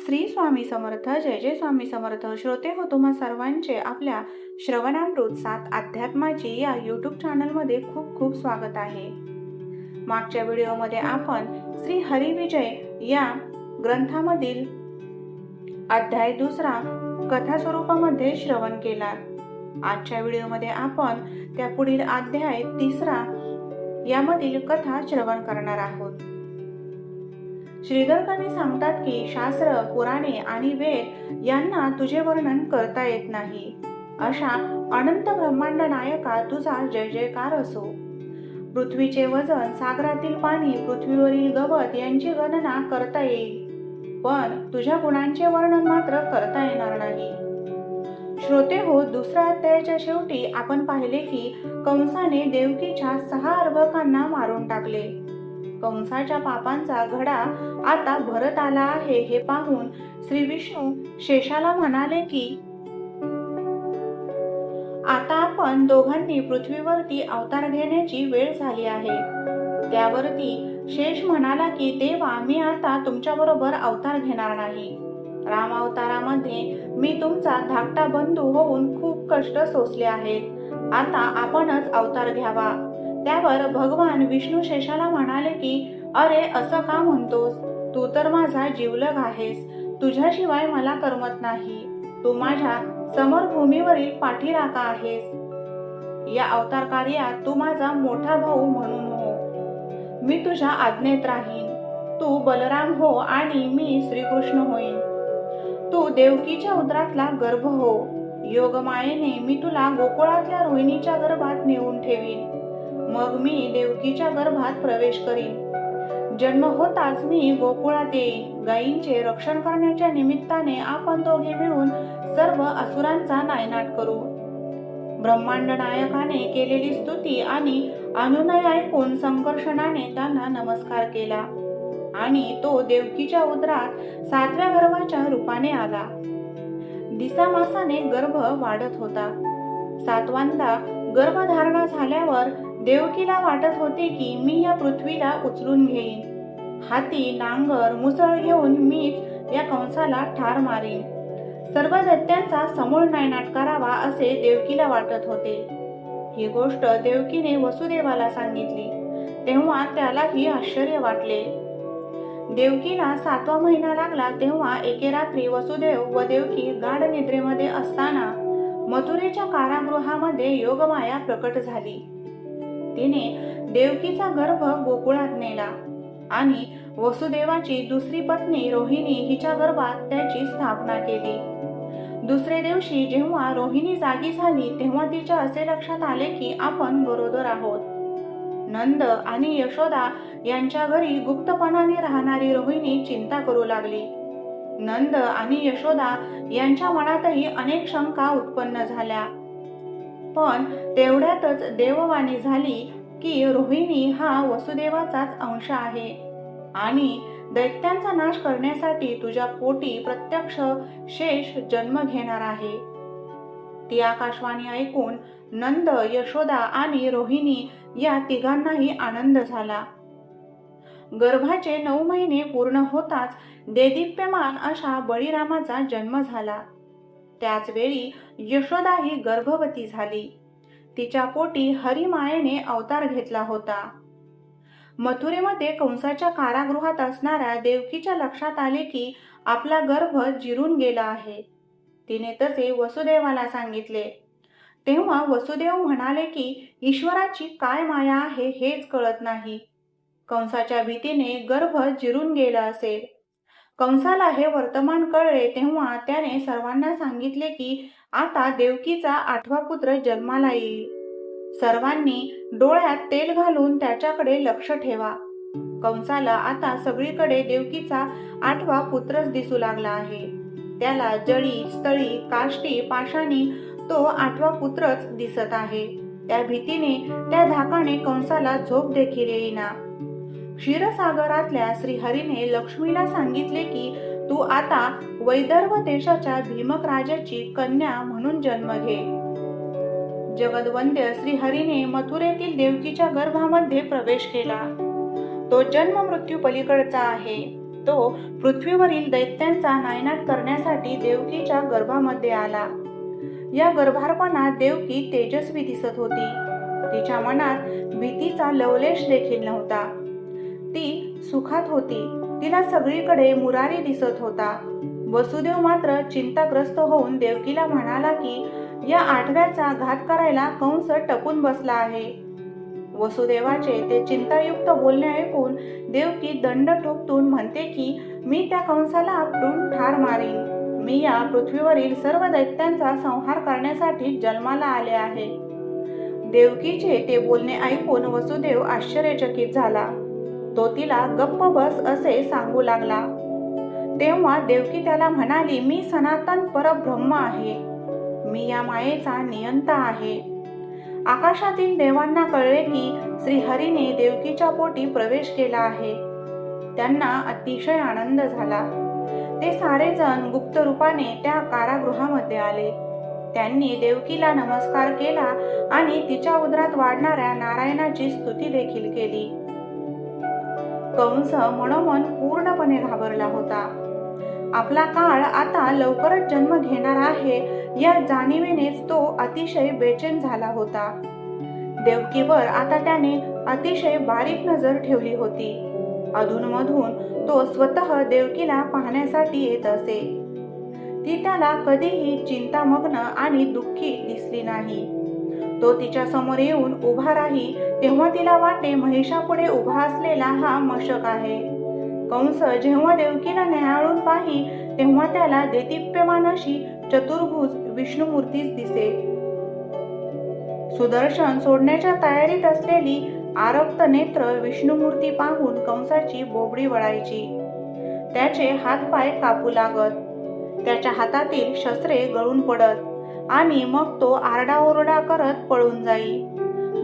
श्री स्वामी समर्थ. जय जय स्वामी समर्थ. श्रोते हो, तुम्हा सर्वांचे आपल्या श्रवणामृत 7 अध्यात्माची या यूट्यूब चॅनलमध्ये खूप खूप स्वागत आहे. मागच्या व्हिडिओमध्ये आपण श्री हरिविजय या ग्रंथामधील अध्याय 2 कथा स्वरूपामध्ये श्रवण केला. आजच्या व्हिडिओमध्ये आपण त्या पुढील अध्याय 3 यामधील कथा श्रवण करणार आहोत. श्रीधर कवी सांगतात की शास्त्र, पुराणे आणि वेद यांना तुझे वर्णन करता येत नाही. अशा अनंत ब्रह्मांड नायका तुझा जय जयकार असो. पृथ्वीचे वजन, सागरातील पाणी, पृथ्वीवरील गवत यांची गणना करता येईल, पण तुझ्या गुणांचे वर्णन मात्र करता येणार नाही. श्रोते हो, 2 अध्यायाच्या शेवटी आपण पाहिले की कंसाने देवकीच्या 6 अर्भकांना मारून टाकले. कंसाच्या पापांचा घडा आता भरत आला आहे हे पाहून श्री विष्णू शेषाला म्हणाले की आता आपण दोघांनी पृथ्वीवरती अवतार घेण्याची वेळ झाली आहे. त्यावरती शेष म्हणाला की देवा, मी आता तुमच्या बरोबर अवतार घेणार नाही. राम अवतारामध्ये मी तुमचा धाकटा बंधू होऊन खूप कष्ट सोसले आहेत. आता आपणच अवतार घ्यावा. त्यावर भगवान विष्णू शेषाला म्हणाले की अरे, असं का म्हणतोस? तू तर माझा जीवलग आहेस. तुझ्याशिवाय मला करमत नाही. तू माझ्या समरभूमीवरील पाठीराखा आहेस. या अवतार कार्यात तू माझा मोठा भाऊ म्हणून हो. मी तुझ्या आज्ञेत राहीन. तू बलराम हो आणि मी श्रीकृष्ण होईन. तू देवकीच्या उदरातला गर्भ हो. योगमायेने मी तुला गोकुळातल्या रोहिणीच्या गर्भात नेऊन ठेवीन. मग मी देवकीच्या गर्भात प्रवेश करीन. जन्म होताच मी गोकुळात येईन. गायींचे रक्षण करण्याच्या निमित्ताने आपण दोघे मिळून सर्व असुरांचा नायनाट करू. ब्रह्मांड नायकाने केलेली स्तुती आणि अनुनय ऐकून संकर्षणाने त्यांना नमस्कार केला आणि तो देवकीच्या उदरात 7व्या गर्भाच्या रूपाने आला. दिसामासाने गर्भ वाढत होता. 7वांदा गर्भधारणा झाल्यावर देवकीला वाटत होते की मी या पृथ्वीला उचलून घेईन. हाती, नांगर, मुसळ घेऊन मीच या कंसाला ठार मारीन. सर्व दैत्यांचा समूळ नायनाट करावा असे देवकीला वाटत होते. ही गोष्ट देवकीने वसुदेवाला सांगितली. तेव्हा त्यालाही आश्चर्य वाटले. देवकीला 7वा महिना लागला तेव्हा एके रात्री वसुदेव व देवकी गाढ निद्रेमध्ये असताना मथुरेच्या कारागृहामध्ये योगमाया प्रकट झाली. तिने देवकीचा गर्भ गोकुळात नेला आणि वसुदेवाची दुसरी पत्नी रोहिणी हिच्या गर्भात त्याची स्थापना केली. दुसरे दिवशी जेव्हा रोहिणी जागी झाली तेव्हा तिच्या असे लक्षात आले की आपण गरोदर आहोत. नंद आणि यशोदा यांच्या घरी गुप्तपणाने राहणारी रोहिणी चिंता करू लागली. नंद आणि यशोदा यांच्या मनातही अनेक शंका उत्पन्न झाल्या. पण तेवढ्यातच देववाणी झाली की रोहिणी हा वसुदेवाचाच अंश आहे आणि दैत्यांचा नाश करण्यासाठी तुझ्या पोटी प्रत्यक्ष शेष जन्म घेणार आहे. ती आकाशवाणी ऐकून नंद, यशोदा आणि रोहिणी या तिघांनाही आनंद झाला. गर्भाचे 9 महिने पूर्ण होताच देदीप्यमान अशा बळीरामाचा जन्म झाला. त्याच वेळी यशोदा ही गर्भवती झाली. तिच्या पोटी हरिमायेने अवतार घेतला होता. मथुरेमध्ये कंसाच्या कारागृहात असणाऱ्या देवकीच्या लक्षात आले की आपला गर्भ जिरून गेला आहे. तिने तसे वसुदेवाला सांगितले. तेव्हा वसुदेव म्हणाले की ईश्वराची काय माया आहे हेच कळत नाही. कंसाच्या भीतीने गर्भ जिरून गेला असेल. कंसाला हे वर्तमान कळले तेव्हा त्याने सर्वांना सांगितले की आता देवकीचा 8वा पुत्र जन्माला येईल. सर्वांनी डोळ्यात तेल घालून त्याच्याकडे लक्ष ठेवा. कंसाला आता सगळीकडे देवकीचा 8वा पुत्रच दिसू लागला आहे. त्याला जळी, स्थळी, काष्टी, पाषाणी तो 8वा पुत्रच दिसत आहे. त्या भीतीने, त्या धाकाने कंसाला झोप देखील येईना. क्षीरसागरातल्या श्रीहरीने लक्ष्मीला सांगितले की तू आता वैदर्भ देशाच्या भीमक राजाची कन्या म्हणून जन्म घे. जगदवंद्य श्रीहरीने मथुरेतील देवकीच्या गर्भामध्ये प्रवेश केला. तो जन्म मृत्यू पलीकडचा आहे. तो पृथ्वीवरील दैत्यांचा नायनाट करण्यासाठी देवकीच्या गर्भामध्ये आला. या गर्भारपणात देवकी तेजस्वी दिसत होती. तिच्या मनात भीतीचा लवलेश देखील नव्हता. ती सुखात होती. तिला सगळीकडे मुरारी दिसत होता. वसुदेव मात्र चिंताग्रस्त होऊन देवकीला म्हणाला की या आठव्याचा घात करायला कंस टपून बसला आहे. वसुदेवाचे ते चिंतायुक्त बोलणे ऐकून देवकी दंड ठोकतून म्हणते की मी त्या कंसाला आपटून ठार मारीन. मी या पृथ्वीवरील सर्व दैत्यांचा संहार करण्यासाठी जन्माला आले आहे. देवकीचे ते बोलणे ऐकून वसुदेव आश्चर्यचकित झाला. तो तिला गप्प बस असे सांगू लागला. तेव्हा देवकी त्याला म्हणाली, मी सनातन परब्रह्म आहे. मी या मायेचा नियंता आहे. आकाशातील देवांना कळले की श्रीहरीने देवकीच्या पोटी प्रवेश केला आहे. त्यांना अतिशय आनंद झाला. ते सारेजण गुप्त रूपाने त्या कारागृहामध्ये आले. त्यांनी देवकीला नमस्कार केला आणि तिच्या उदरात वाढणाऱ्या नारायणाची स्तुती देखील केली. कंस मनोमन पूर्णपणे घाबरला होता. आपला काळ आता लवकरच जन्म घेणार आहे या जाणीवेनेच तो अतिशय बेचैन झाला होता. देवकीवर आता त्याने अतिशय बारीक नजर ठेवली होती. अधूनमधून तो स्वतः देवकीला पाहण्यासाठी येत असे. ती त्याला कधीही चिंतामग्न आणि दुःखी दिसली नाही. तो तिच्या समोर येऊन उभा राही तेव्हा तिला वाटे महिषापुढे उभा असलेला हा मशक आहे. कंस जेव्हा देवकीला न्याहाळून पाही तेव्हा त्याला देदीप्यमान अशी चतुर्भुज विष्णुमूर्तीच दिसे. सुदर्शन सोडण्याच्या तयारीत असलेली आरक्त नेत्र विष्णुमूर्ती पाहून कंसाची बोबडी वळायची. त्याचे हातपाय कापू लागत. त्याच्या हातातील शस्त्रे गळून पडत आणि मग तो आरडाओरडा करत पळून जाई.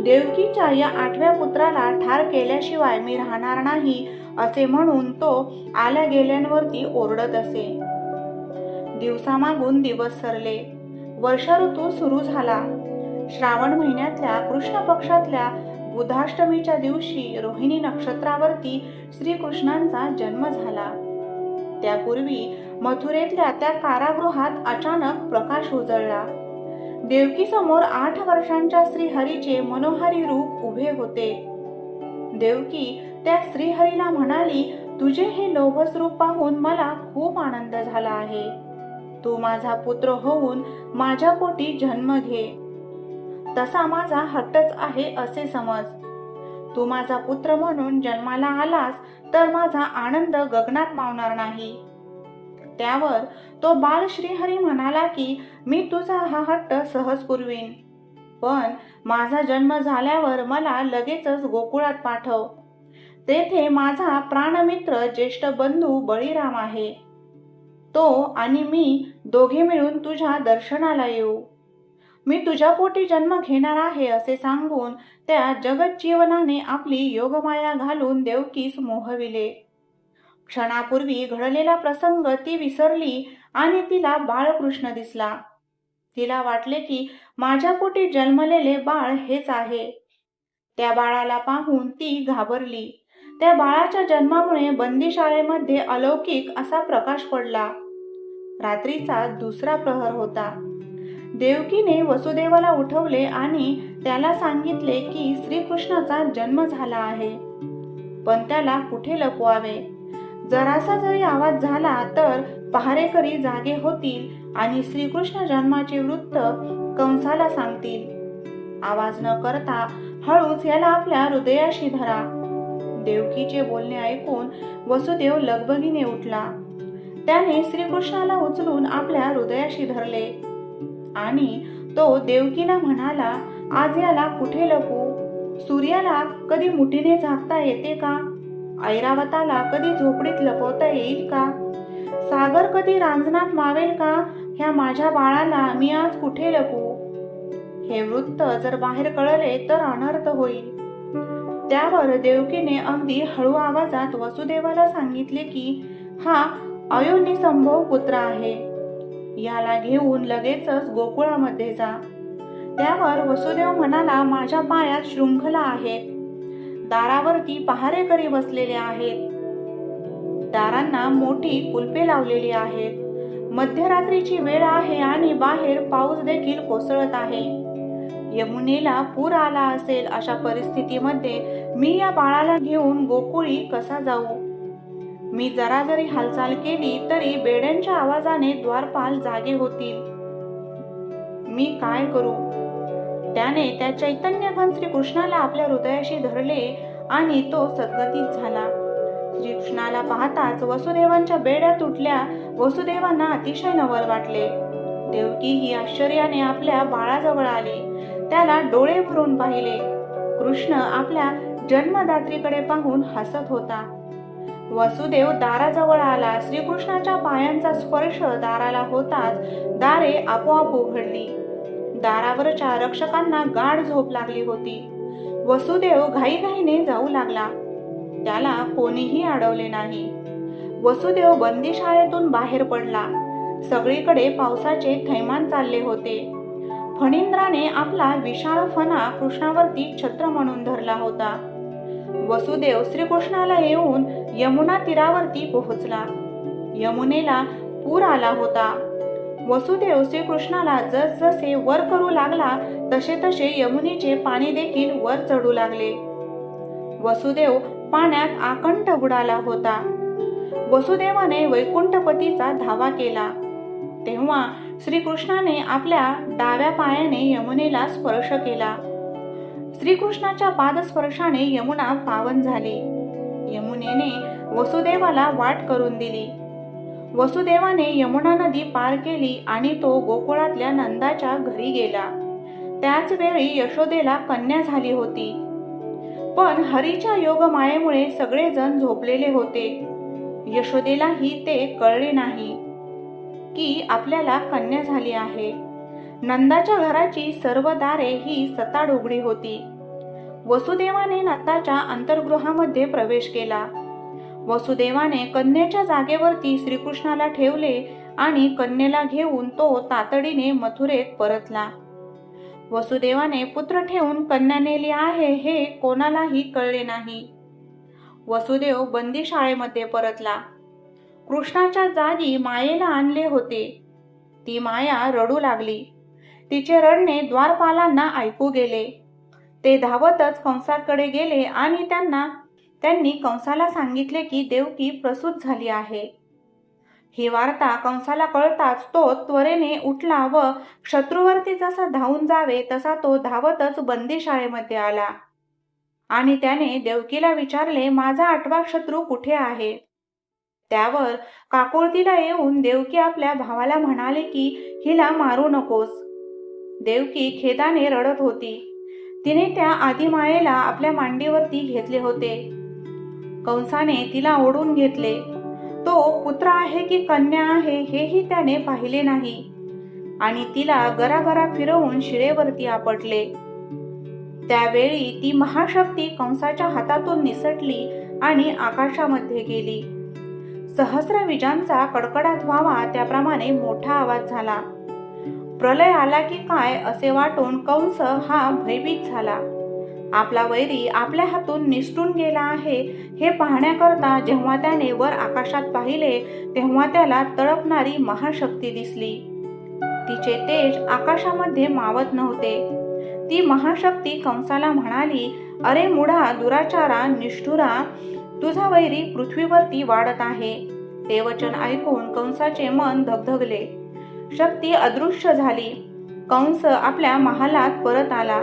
देवकीच्या या आठव्या पुत्राला ठार केल्याशिवाय मी राहणार नाही असे म्हणून तो आल्या गेल्यांवरती ओरडत असे. दिवसामागून दिवस सरले. वर्षा ऋतू सुरू झाला. श्रावण महिन्यातल्या कृष्ण पक्षातल्या बुधाष्टमीच्या दिवशी रोहिणी नक्षत्रावरती श्रीकृष्णांचा जन्म झाला. त्यापूर्वी मथुरेतल्या त्या कारागृहात अचानक प्रकाश उजळला. देवकी समोर 8 वर्षांच्या श्रीहरीचे मनोहारी रूप उभे होते. देवकी त्या श्रीहरीला म्हणाली, तुझे हे लोभस रूप पाहून मला खूप आनंद झाला आहे. तू माझा पुत्र होऊन माझ्या पोटी जन्म घे. तसा माझा हट्टच आहे असे समज. तू माझा पुत्र म्हणून जन्माला आलास तर माझा आनंद गगनात मावणार नाही. त्यावर तो बाल श्रीहरी म्हणाला की मी तुझा हा हट्ट सहज पुरवीन, पण माझा जन्म झाल्यावर मला लगेचच गोकुळात पाठव. तेथे माझा प्राणमित्र ज्येष्ठ बंधू बळीराम आहे. तो आणि मी दोघे मिळून तुझ्या दर्शनाला येऊ. मी तुझ्या पोटी जन्म घेणार आहे असे सांगून त्या जगज्जीवनाने आपली योगमाया घालून देवकीस मोहविले. क्षणापूर्वी घडलेला प्रसंग ती विसरली आणि तिला बाळकृष्ण दिसला. तिला वाटले की माझ्या पोटी जन्मलेले बाळ हेच आहे. त्या बाळाला पाहून ती घाबरली. त्या बाळाच्या जन्मामुळे बंदीशाळेमध्ये अलौकिक असा प्रकाश पडला. रात्रीचा दुसरा प्रहर होता. देवकीने वसुदेवाला उठवले आणि त्याला सांगितले की श्रीकृष्णाचा जन्म झाला आहे, पण त्याला कुठे लपवावे. जरासा जरी आवाज झाला तर पहारेकरी जागे होतील आणि श्रीकृष्ण जन्माचे वृत्त कंसाला सांगतील. आवाज न करता हळूच याला आपल्या हृदयाशी धरा. देवकीचे बोलणे ऐकून वसुदेव लगबगीने उठला. त्याने श्रीकृष्णाला उचलून आपल्या हृदयाशी धरले आणि तो देवकीला म्हणाला, आज याला कुठे लपू. सूर्याला कधी मुठीने झाकता येते का. ऐरावताला कधी झोपडीत लपवता येईल का. सागर कधी रांजणात मावेल का. ह्या माझ्या बाळाला मी आज कुठे लपू. हे वृत्त जर बाहेर कळले तर अनर्थ होईल. त्यावर देवकीने अगदी हळू आवाजात वसुदेवाला सांगितले की हा अयोनिसंभव पुत्र आहे. याला घेऊन लगेचच गोकुळामध्ये जा. त्यावर वसुदेव म्हणाला, माझ्या पायात शृंखला आहेत. दारावरती पहारेकरी बसलेले आहेत. दारांना मोठी कुलपे लावलेली आहेत. मध्यरात्रीची वेळ आहे आणि बाहेर पाऊस देखील कोसळत आहे. यमुनेला पूर आला असेल अशा परिस्थितीमध्ये मी या बाळाला घेऊन गोकुळी कसा जाऊ? मी जरा जरी हालचाल केली तरी बेड्यांच्या आवाजाने द्वारपाल जागे होतील. मी काय करू? त्याने त्या चैतन्यघन श्रीकृष्णाला आपल्या हृदयाशी धरले आणि तो सद्गतीत झाला. श्रीकृष्णाला पाहताच वसुदेवांच्या बेड्या तुटल्या. वसुदेवांना अतिशय नवल वाटले. देवकी ही आश्चर्याने आपल्या बाळाजवळ आली. त्याला डोळे भरून पाहिले. कृष्ण आपल्या जन्मदात्रीकडे पाहून हसत होता. वसुदेव दाराजवळ आला. श्रीकृष्णाच्या पायांचा स्पर्श दाराला होताच दारे आपोआप उघडली. दारावरच्या रक्षकांना गाढ झोप लागली होती. वसुदेव घाईघाईने जाऊ लागला. त्याला कोणीही अडवले नाही. वसुदेव बंदीशाळेतून बाहेर पडला. सगळीकडे पावसाचे थैमान चालले होते. फणींद्राने आपला विशाळ फणा कृष्णावरती छत्र म्हणून धरला होता. वसुदेव श्रीकृष्णाला येऊन यमुना तीरावरती पोहोचला. यमुनेला पूर आला होता. वसुदेव श्रीकृष्णाला जसजसे वर करू लागला तसे तसे यमुनेचे पाणी देखील वर चढू लागले. वसुदेव पाण्यात आकंठ बुडाला होता. वसुदेवाने वैकुंठपतीचा धावा केला. तेव्हा श्रीकृष्णाने आपल्या डाव्या पायाने यमुनेला स्पर्श केला. श्रीकृष्णाच्या पादस्पर्शाने यमुना पावन झाली. यमुनेने वसुदेवाला वाट करून दिली. वसुदेवाने यमुना नदी पार केली आणि तो गोकुळातल्या नंदाच्या घरी गेला. त्याच वेळी यशोदेला कन्या झाली होती. पण हरीच्या योगमायेमुळे सगळेजण झोपलेले होते. यशोदेलाही ते कळले नाही की आपल्याला कन्या झाली आहे. नंदाच्या घराची सर्व दारे ही सताड उघडी होती. वसुदेवाने नंदाच्या अंतर्गृहामध्ये प्रवेश केला. वसुदेवाने कन्येच्या जागेवरती श्रीकृष्णाला ठेवले आणि कन्येला घेऊन तो तातडीने मथुरेत परतला. वसुदेवाने पुत्र ठेवून कन्या नेली आहे हे कोणालाही कळले नाही. वसुदेव बंदीशाळेमध्ये परतला. कृष्णाच्या जागी मायेला आणले होते. ती माया रडू लागली. तिचे रडणे द्वारपालांना ऐकू गेले. ते धावतच कंसाकडे गेले आणि त्यांनी कंसाला सांगितले की देवकी प्रसूत झाली आहे. ही वार्ता कंसाला कळताच तो त्वरेने उठला व शत्रूवरती जसा धावून जावे तसा तो धावतच बंदीशाळेमध्ये आला आणि त्याने देवकीला विचारले, माझा आठवा शत्रू कुठे आहे? त्यावर काकुळतीला येऊन देवकी आपल्या भावाला म्हणाले की हिला मारू नकोस. देवकी खेदाने रडत होती. तिने त्या आदिमायेला आपल्या मांडीवरती घेतले होते. कंसाने तिला ओढून घेतले. तो पुत्र आहे की कन्या आहे हेही त्याने पाहिले नाही आणि तिला गरागरा फिरवून शिरेवरती आपटले. त्यावेळी ती महाशक्ती कंसाच्या हातातून निसटली आणि आकाशामध्ये गेली. सहस्र विजांचा कडकडाट व्हावा त्याप्रमाणे मोठा आवाज झाला. प्रलय आला की काय असे वाटून कंस हा भयभीत झाला. आपला वैरी आपल्या हातून निसटून गेला आहे हे पाहण्याकरता जेव्हा त्याने वर आकाशात पाहिले तेव्हा त्याला तळपणारी महाशक्ती दिसली. तिचे तेज आकाशामध्ये मावत नव्हते. ती महाशक्ती कंसाला म्हणाली, अरे मुढा दुराचारा निष्ठुरा, तुझा वैरी पृथ्वीवरती वाढत आहे. ते वचन ऐकून कंसाचे मन धगधगले. शक्ती अदृश्य झाली. कंस आपल्या महालात परत आला.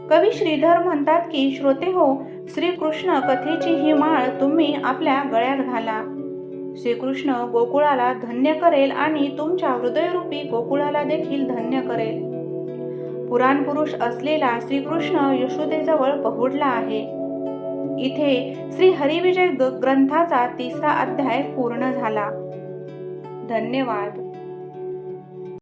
कवी श्रीधर म्हणतात की श्रोते हो, श्रीकृष्ण कथेची ही माळ तुम्ही आपल्या गळ्यात घाला. श्रीकृष्ण गोकुळाला धन्य करेल आणि तुमच्या हृदयरूपी गोकुळाला देखील धन्य करेल. पुराण पुरुष असलेला श्रीकृष्ण यशोदेजवळ पहुडला आहे. इथे श्री हरिविजय ग्रंथाचा 3रा अध्याय पूर्ण झाला. धन्यवाद.